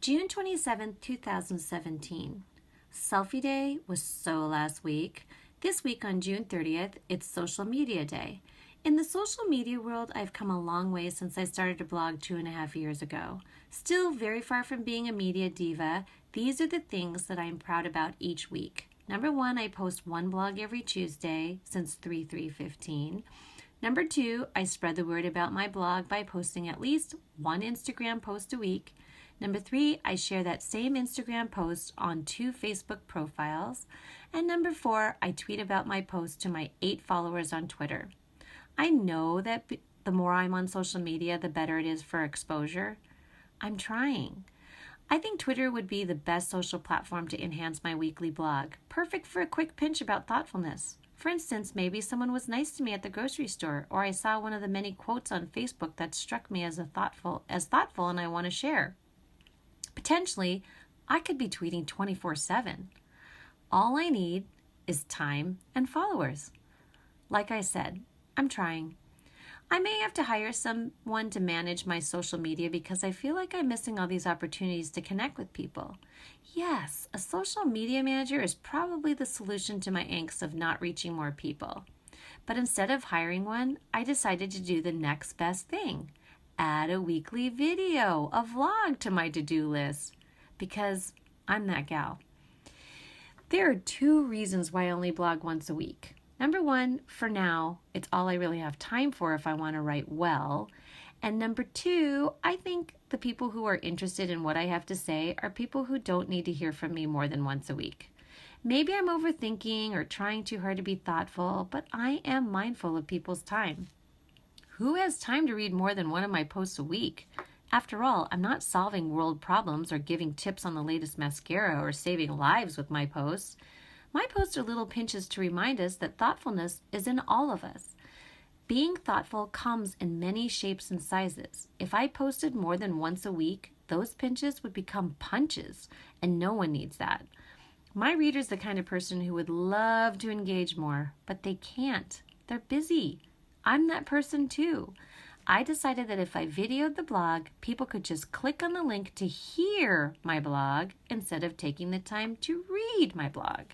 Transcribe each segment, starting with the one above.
June 27th, 2017. Selfie Day was so last week. This week on June 30th, it's Social Media Day. In the social media world, I've come a long way since I started to blog 2.5 years ago. Still very far from being a media diva, these are the things that I'm proud about each week. Number 1, I post one blog every Tuesday since 3/3/15. Number 2, I spread the word about my blog by posting at least one Instagram post a week. Number 3, I share that same Instagram post on 2 Facebook profiles. And number 4, I tweet about my post to my 8 followers on Twitter. I know that the more I'm on social media, the better it is for exposure. I'm trying. I think Twitter would be the best social platform to enhance my weekly blog, perfect for a quick pinch about thoughtfulness. For instance, maybe someone was nice to me at the grocery store, or I saw one of the many quotes on Facebook that struck me as thoughtful and I want to share. Potentially, I could be tweeting 24/7. All I need is time and followers. Like I said, I'm trying. I may have to hire someone to manage my social media because I feel like I'm missing all these opportunities to connect with people. Yes, a social media manager is probably the solution to my angst of not reaching more people. But instead of hiring one, I decided to do the next best thing. Add a weekly video, a vlog to my to-do list, because I'm that gal. There are 2 reasons why I only blog once a week. Number 1, for now, it's all I really have time for if I want to write well. And number 2, I think the people who are interested in what I have to say are people who don't need to hear from me more than once a week. Maybe I'm overthinking or trying too hard to be thoughtful, but I am mindful of people's time. Who has time to read more than one of my posts a week? After all, I'm not solving world problems or giving tips on the latest mascara or saving lives with my posts. My posts are little pinches to remind us that thoughtfulness is in all of us. Being thoughtful comes in many shapes and sizes. If I posted more than once a week, those pinches would become punches, and no one needs that. My reader's the kind of person who would love to engage more, but they can't. They're busy. I'm that person too. I decided that if I videoed the blog, people could just click on the link to hear my blog instead of taking the time to read my blog.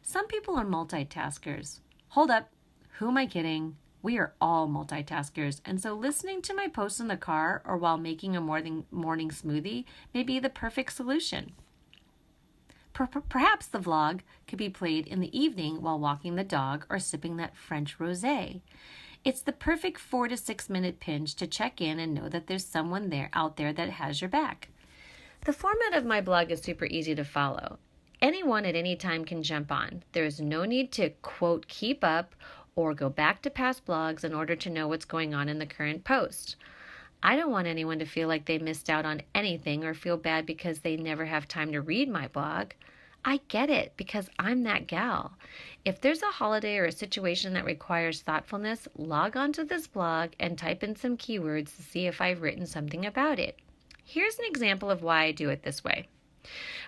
Some people are multitaskers. Hold up, who am I kidding? We are all multitaskers, and so listening to my posts in the car or while making a morning smoothie may be the perfect solution. Perhaps the vlog could be played in the evening while walking the dog or sipping that French rosé. It's the perfect 4 to 6 minute pinch to check in and know that there's someone out there that has your back. The format of my blog is super easy to follow. Anyone at any time can jump on. There is no need to, quote, keep up or go back to past blogs in order to know what's going on in the current post. I don't want anyone to feel like they missed out on anything or feel bad because they never have time to read my blog. I get it because I'm that gal. If there's a holiday or a situation that requires thoughtfulness, log onto this blog and type in some keywords to see if I've written something about it. Here's an example of why I do it this way.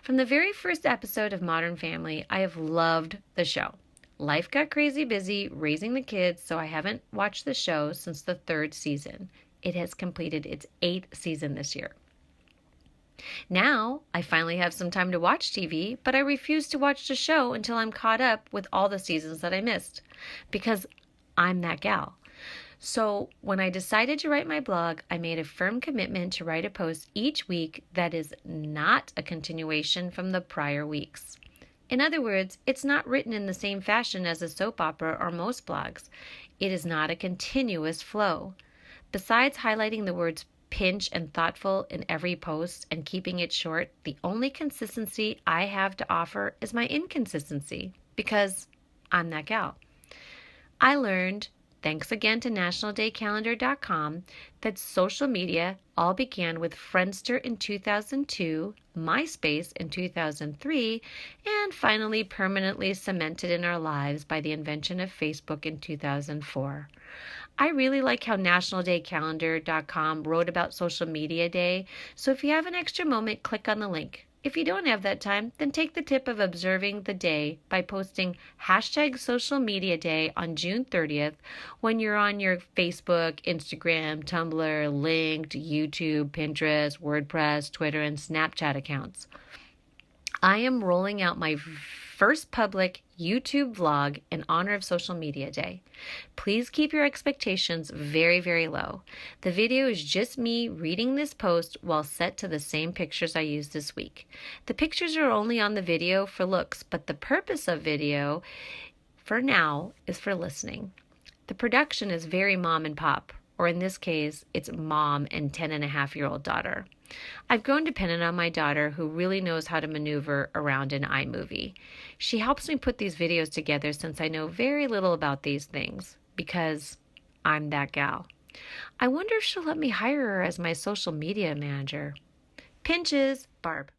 From the very first episode of Modern Family, I have loved the show. Life got crazy busy raising the kids, so I haven't watched the show since the 3rd season. It has completed its 8th season this year. Now, I finally have some time to watch TV, but I refuse to watch the show until I'm caught up with all the seasons that I missed, because I'm that gal. So when I decided to write my blog, I made a firm commitment to write a post each week that is not a continuation from the prior weeks. In other words, it's not written in the same fashion as a soap opera or most blogs. It is not a continuous flow. Besides highlighting the words pinch and thoughtful in every post and keeping it short, the only consistency I have to offer is my inconsistency, because I'm that gal. I learned, thanks again to nationaldaycalendar.com, that social media all began with Friendster in 2002, MySpace in 2003, and finally permanently cemented in our lives by the invention of Facebook in 2004. I really like how nationaldaycalendar.com wrote about Social Media Day, so if you have an extra moment, click on the link. If you don't have that time, then take the tip of observing the day by posting hashtag social media day on June 30th when you're on your Facebook, Instagram, Tumblr, Linked, YouTube, Pinterest, WordPress, Twitter, and Snapchat accounts. I am rolling out my first public YouTube vlog in honor of Social Media Day. Please keep your expectations very, very low. The video is just me reading this post while set to the same pictures I used this week. The pictures are only on the video for looks, but the purpose of video for now is for listening. The production is very mom and pop, or in this case, it's mom and 10-and-a-half-year-old daughter. I've grown dependent on my daughter, who really knows how to maneuver around an iMovie. She helps me put these videos together since I know very little about these things, because I'm that gal. I wonder if she'll let me hire her as my social media manager. Pinches, Barb.